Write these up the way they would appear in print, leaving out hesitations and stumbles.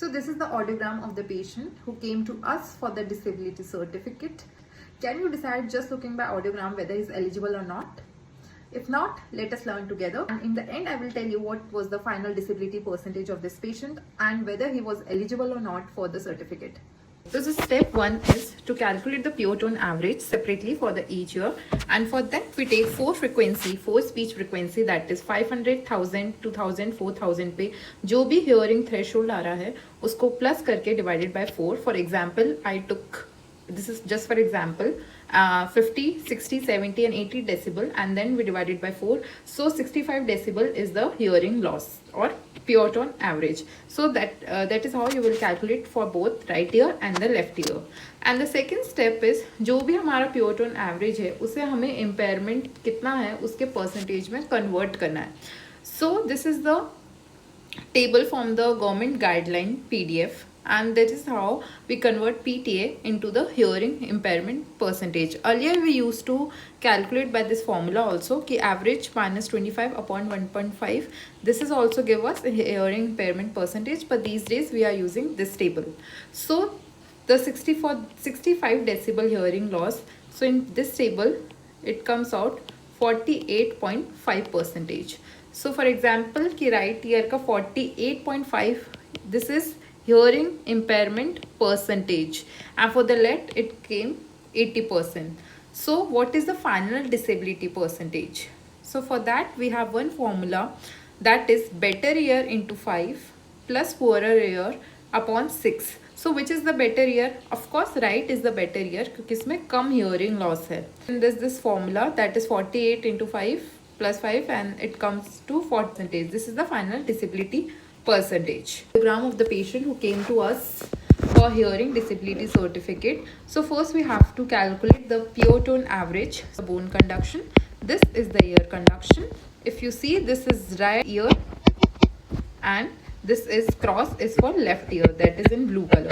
So this is the audiogram of the patient who came to us for the disability certificate. Can you decide just looking by audiogram whether he's eligible or not? If not, let us learn together. And in the end, I will tell you what was the final disability percentage of this patient and whether he was eligible or not for the certificate. So step 1 is to calculate the pure tone average separately for the each year, and for that we take four speech frequency, that is 500, 1000, 2000, 4000 पे जो भी hearing threshold आ रहा है उसको plus करके divided by 4. For example, I took, this is just for example, 50, 60, 70 and 80 decibel, and then we divided by 4. So 65 decibel is the hearing loss or pure tone average. So that is how you will calculate for both right ear and the left ear. And the second step is जो भी हमारा pure tone average है उसे हमें impairment कितना है उसके percentage में convert करना है. So this is the table from the government guideline PDF, and that is how we convert PTA into the hearing impairment percentage. Earlier we used to calculate by this formula also कि average minus 25 upon 1.5. This is also give us a hearing impairment percentage, but these days we are using this table. So the 65 decibel hearing loss, so in this table it comes out 48.5 percentage. So for example कि right ear का 48.5, this is hearing impairment percentage, and for the left it came 80%. So what is the final disability percentage? So for that we have one formula, that is better ear into 5 plus poorer ear upon 6. So which is the better ear? Of course right is the better ear क्योंकि इसमें कम hearing loss है. And this formula, that is 48 into 5 plus 5, and it comes to 40%. This is the final disability percentage. Diagram of the patient who came to us for hearing disability certificate. So first we have to calculate the pure tone average, the bone conduction. This is the ear conduction. If you see, this is right ear and this is cross is for left ear, that is in blue color.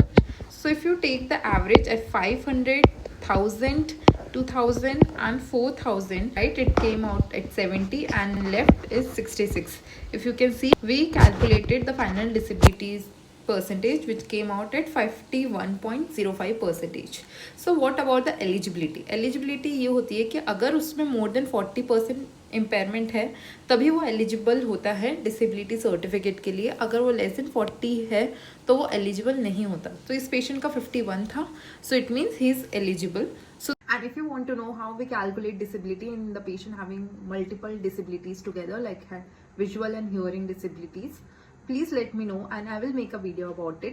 So if you take the average at 500, 1000, 2000 and 4000, right, it came out at 70 and left is 66. If you can see, we calculated the final disabilities percentage which came out at 51.05 percentage. So what about the eligibility? Eligibility ये होती है कि अगर उसमें more than 40% impairment है तभी वो eligible होता है disability certificate के लिए. अगर वो less than 40 है तो वो eligible नहीं होता. तो इस patient का 51 था, so it means he is eligible. So, and if you want to know how we calculate disability in the patient having multiple disabilities together, like visual and hearing disabilities, please let me know and I will make a video about it.